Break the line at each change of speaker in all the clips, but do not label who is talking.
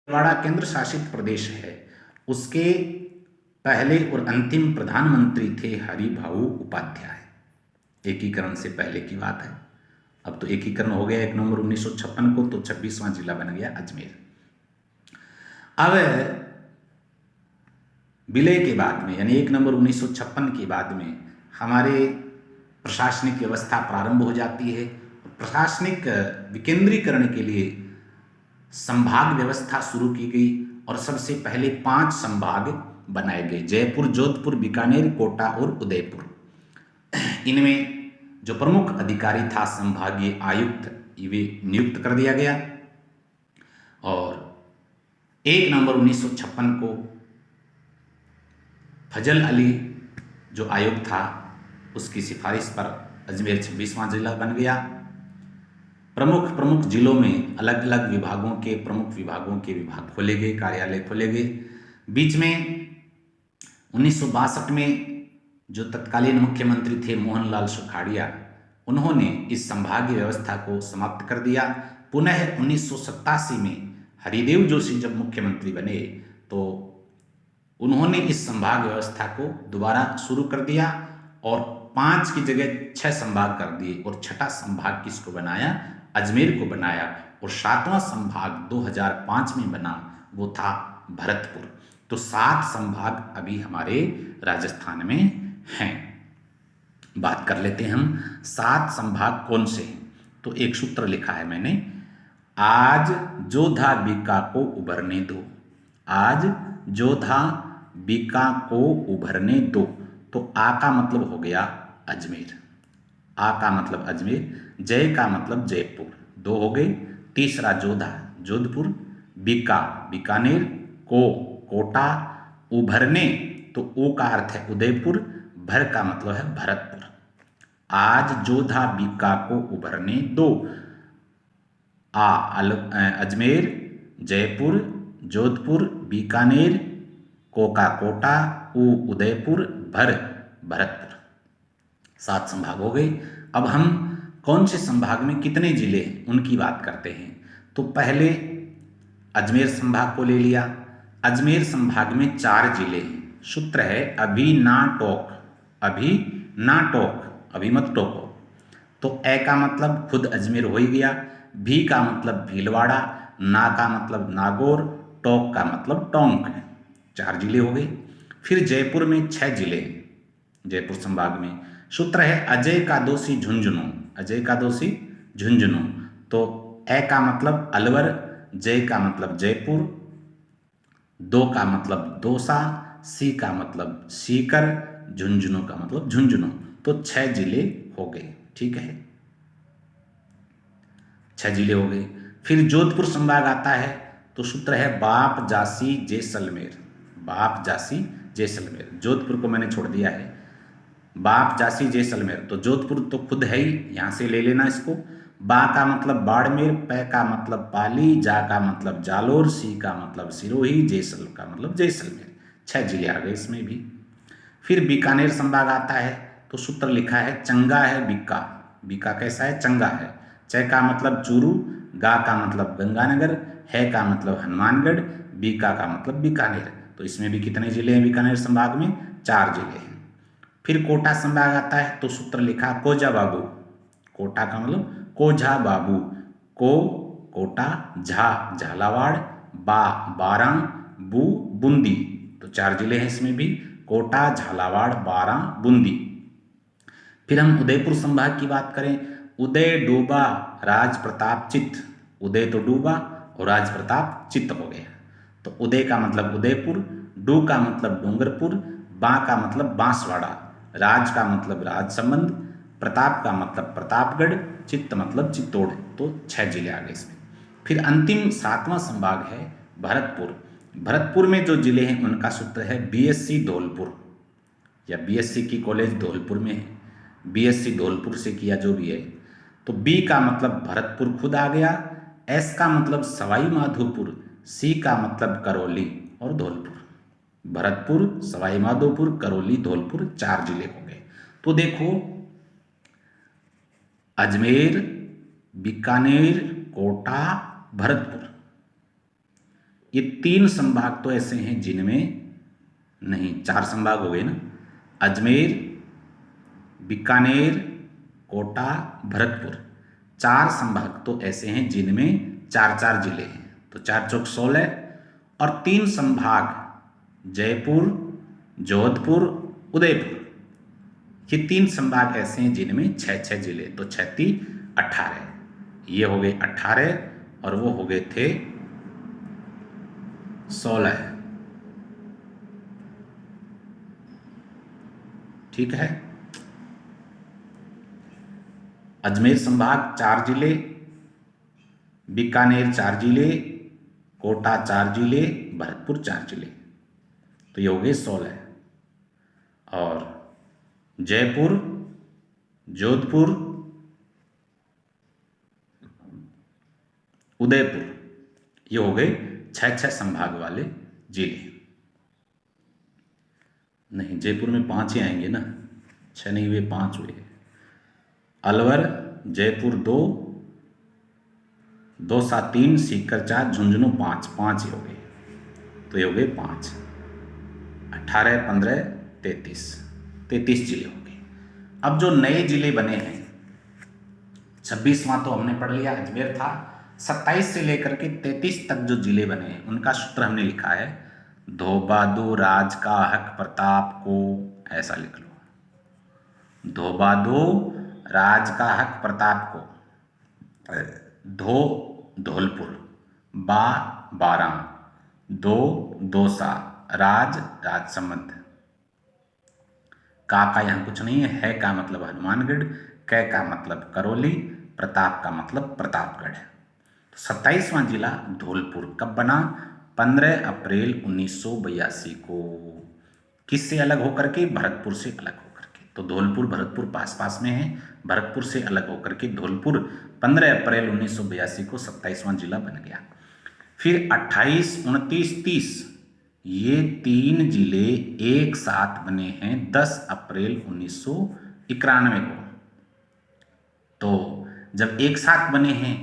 वाड़ा केंद्र शासित प्रदेश है। उसके पहले और अंतिम प्रधानमंत्री थे हरिभाऊ उपाध्याय। एकीकरण से पहले की बात है। अब तो एकीकरण हो गया 1 नवंबर 1956 को, तो 26वां जिला बन गया अजमेर। अब विलय के बाद में यानी 1 नवंबर 1956 के बाद में हमारे प्रशासनिक व्यवस्था प्रारंभ हो जाती है। प्रशासनिक विकेंद्रीकरण के लिए संभाग व्यवस्था शुरू की गई और सबसे पहले 5 संभाग बनाए गए: जयपुर, जोधपुर, बीकानेर, कोटा और उदयपुर। इनमें जो प्रमुख अधिकारी था संभागीय आयुक्त, वे नियुक्त कर दिया गया और 1 नवंबर 1956 को फजल अली जो आयुक्त था उसकी सिफारिश पर अजमेर 26वां जिला बन गया। प्रमुख जिलों में अलग अलग विभागों के प्रमुख विभागों के विभाग खोले गए, कार्यालय खोले गए। बीच में 1962 में जो तत्कालीन मुख्यमंत्री थे मोहनलाल सुखाड़िया, उन्होंने इस संभागीय व्यवस्था को समाप्त कर दिया। पुनः 1987 में हरिदेव जोशी जब मुख्यमंत्री बने तो उन्होंने इस संभाग व्यवस्था को दोबारा शुरू कर दिया और 5 की जगह 6 संभाग कर दिए और 6ठा संभाग किसको बनाया? अजमेर को बनाया। और 7वां संभाग 2005 में बना, वो था भरतपुर। तो 7 संभाग अभी हमारे राजस्थान में हैं। बात कर लेते हैं हम 7 संभाग कौन से हैं। तो एक सूत्र लिखा है मैंने, आज जोधा बीका को उभरने दो। आज जोधा बीका को उभरने दो। तो आ का मतलब हो गया अजमेर, आ का मतलब अजमेर, जय का मतलब जयपुर, 2 हो गए। तीसरा जोधा जोधपुर, बीका बीकानेर, को कोटा, उभरने तो ओ का अर्थ है उदयपुर, भर का मतलब है भरतपुर। आज जोधा बीका को उभरने दो। अजमेर, जयपुर, जोधपुर, बीकानेर, कोका कोटा, ऊ उदयपुर, भर भरतपुर। 7 संभाग हो गए। अब हम कौन से संभाग में कितने जिले हैं उनकी बात करते हैं। तो पहले अजमेर संभाग को ले लिया। अजमेर संभाग में 4 जिले हैं। सूत्र है अभी ना टोक, अभी ना टोक, अभी मत टोको। तो ए का मतलब खुद अजमेर हो ही गया, भी का मतलब भीलवाड़ा, ना का मतलब नागौर, टोक का मतलब टोंक है। 4 जिले हो गए। फिर जयपुर में 6 जिले हैं जयपुर संभाग में। सूत्र है अजय का दोषी झुंझुनू, अजय का दोषी झुंझुनू। तो ए का मतलब अलवर, जय का मतलब जयपुर, 2 का मतलब दौसा, सी का मतलब सीकर, झुंझुनू का मतलब झुंझुनू। तो 6 जिले हो गए। ठीक है, 6 जिले हो गए। फिर जोधपुर संभाग आता है तो सूत्र है बाप जासी जैसलमेर, बाप जासी जैसलमेर। जोधपुर को मैंने छोड़ दिया है, बाप जासी जैसलमेर। तो जोधपुर तो खुद है ही, यहां से ले लेना इसको। बा का मतलब बाड़मेर, पै का मतलब पाली, जा का मतलब जालोर, सी का मतलब सिरोही, जैसल का मतलब जैसलमेर। 6 जिले आ गए इसमें भी। फिर बीकानेर संभाग आता है तो सूत्र लिखा है चंगा है बीका, बीका कैसा है? चंगा है। च का मतलब चूरू, गा का मतलब गंगानगर, है का मतलब हनुमानगढ़, बीका का मतलब बीकानेर। तो इसमें भी कितने जिले हैं बीकानेर संभाग में? 4 जिले हैं। फिर कोटा संभाग आता है तो सूत्र लिखा कोजा बाबू, कोटा का मतलब कोझा बाबू, को कोटा, झा झालावाड़, बा बारां, बू बूंदी। तो 4 जिले हैं इसमें भी, कोटा, झालावाड़, बारां, बूंदी। फिर हम उदयपुर संभाग की बात करें, उदय, डूबा, राज प्रताप, चित्त। उदय तो डूबा और राज प्रताप चित्त हो गया। तो उदय का मतलब उदयपुर, डू का मतलब डूंगरपुर, बा का मतलब बांसवाड़ा, राज का मतलब राजसमंद, प्रताप का मतलब प्रतापगढ़, चित्त मतलब चित्तौड़। तो 6 जिले आ गए इसमें। फिर अंतिम 7वां संभाग है भरतपुर। भरतपुर में जो जिले हैं उनका सूत्र है बीएससी धौलपुर, या बीएससी की कॉलेज धौलपुर में है, बीएससी धौलपुर से किया जो भी है। तो बी का मतलब भरतपुर खुद आ गया, एस का मतलब सवाई माधोपुर, सी का मतलब करौली और धौलपुर। भरतपुर, सवाई माधोपुर, करौली, धौलपुर, 4 जिले हो गए। तो देखो अजमेर, बीकानेर, कोटा, भरतपुर, ये 3 संभाग तो ऐसे हैं जिनमें, नहीं 4 संभाग हो गए ना, अजमेर, बीकानेर, कोटा, भरतपुर, 4 संभाग तो ऐसे हैं जिनमें 4-4 जिले हैं। तो 4 चौक 16 और 3 संभाग जयपुर, जोधपुर, उदयपुर, ये 3 संभाग ऐसे हैं जिनमें 6-6 जिले, तो 36 18, ये हो गए 18 और वो हो गए थे 16। ठीक है, अजमेर संभाग 4 जिले, बीकानेर 4 जिले, कोटा 4 जिले, भरतपुर 4 जिले, तो ये हो गए 16। और जयपुर, जोधपुर, उदयपुर, ये हो गए 6-6 संभाग वाले जिले। नहीं, जयपुर में 5 ही आएंगे ना, 6 नहीं हुए, 5 हुए। अलवर, जयपुर 2, दौसा 3, सीकर 4, झुंझुनू 5, 5 ही हो गए, तो ये हो गए 5, 18, 15, 33 जिले हो गए। अब जो नए जिले बने हैं, 26वां तो हमने पढ़ लिया, अजमेर था। 27 से लेकर के 33 तक जो जिले बने हैं उनका सूत्र हमने लिखा है, धोबादो राज का हक प्रताप को, ऐसा लिख लो, धोबादो राज का हक प्रताप को, धो धौलपुर, बा बारां, दो दौसा, राज राजसमंद, का यहाँ कुछ नहीं है का मतलब हनुमानगढ़, कै का मतलब करौली, प्रताप का मतलब प्रतापगढ़। तो 27वां जिला धौलपुर कब बना? 15 अप्रैल 1982 को। किससे अलग होकर के? भरतपुर से अलग होकर के। तो धौलपुर भरतपुर पास पास में है, भरतपुर से अलग होकर के धौलपुर 15 अप्रैल 1982 को 27वां जिला बन गया। फिर 28, 29, 30 ये 3 जिले एक साथ बने हैं 10 अप्रैल 1991 को। तो जब एक साथ बने हैं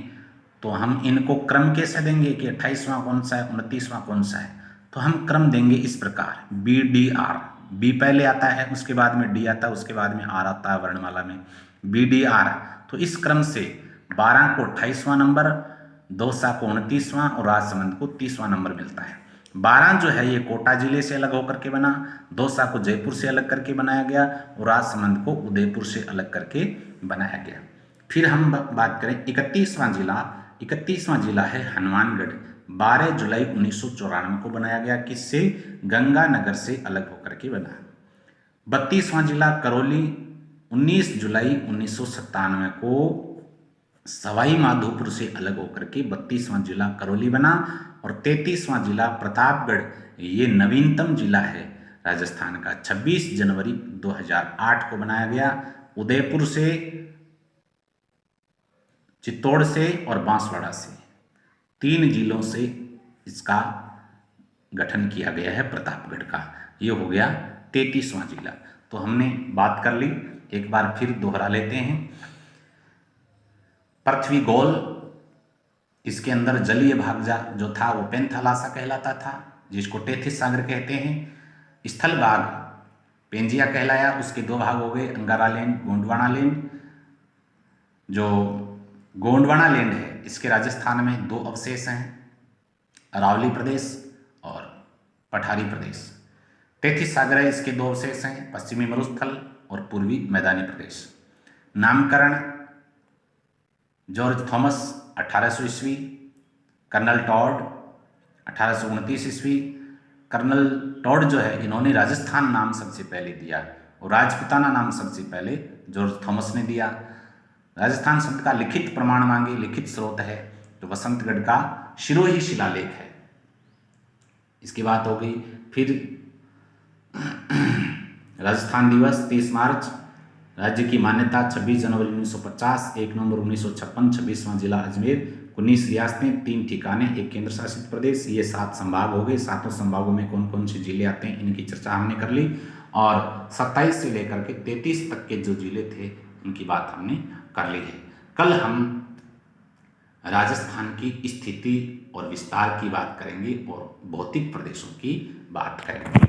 तो हम इनको क्रम कैसे देंगे कि 28वां कौन सा है, 29वां कौन सा है? तो हम क्रम देंगे इस प्रकार, BDR, बी पहले आता है, उसके बाद में डी आता है, उसके बाद में आर आता है वर्णमाला में, BDR। तो इस क्रम से 12 को 28वां नंबर, दौसा को 29वां और राजसमंद को 30वां नंबर मिलता है। 12 जो है ये कोटा जिले से अलग होकर के बना, दौसा को जयपुर से अलग करके बनाया गया और राजसमंद को उदयपुर से अलग करके बनाया गया। फिर हम बात करें 31वां जिला है हनुमानगढ़, 12 जुलाई 1994 को बनाया गया। किससे? गंगानगर से अलग होकर के बना। 32वां जिला करौली, 19 जुलाई 1997 को सवाई माधोपुर से अलग होकर के 32वां जिला करौली बना। और 33वां जिला प्रतापगढ़, ये नवीनतम जिला है राजस्थान का, 26 जनवरी 2008 को बनाया गया। उदयपुर से, चित्तौड़ से और बांसवाड़ा से 3 जिलों से इसका गठन किया गया है प्रतापगढ़ का। ये हो गया 33वां जिला। तो हमने बात कर ली, एक बार फिर दोहरा लेते हैं। पृथ्वी गोल, इसके अंदर जलीय भाग जो था वो पेंथालासा कहलाता था, जिसको टेथिस सागर कहते हैं। स्थल भाग पेंजिया कहलाया, उसके 2 भाग हो गए, अंगारा लैंड, गोंडवाना लैंड। जो गोंडवाना लैंड है इसके राजस्थान में 2 अवशेष हैं, अरावली प्रदेश और पठारी प्रदेश। टेथिस सागर है, इसके 2 अवशेष हैं, पश्चिमी मरुस्थल और पूर्वी मैदानी प्रदेश। नामकरण जॉर्ज थॉमस 1800 ईस्वी, कर्नल टॉड 1829 ईस्वी। कर्नल टॉड जो है इन्होंने राजस्थान नाम सबसे पहले दिया और राजपुताना नाम सबसे पहले जॉर्ज थॉमस ने दिया। राजस्थान शब्द का लिखित प्रमाण मांगे, लिखित स्रोत है जो वसंतगढ़ का शिरोही शिलालेख है। इसकी बात हो गई। फिर राजस्थान दिवस 30 मार्च, राज्य की मान्यता 26 जनवरी 1950, 1 नवंबर 1956, 26वां जिला अजमेर, 19 रियासतें, 3 ठिकाने, 1 केंद्र शासित प्रदेश। ये 7 संभाग हो गए। 7 संभागों में कौन कौन से जिले आते हैं इनकी चर्चा हमने कर ली। और 27 से लेकर के 33 तक के जो जिले थे उनकी बात हमने कर ली है। कल हम राजस्थान की स्थिति और विस्तार की बात करेंगे और भौतिक प्रदेशों की बात करेंगे।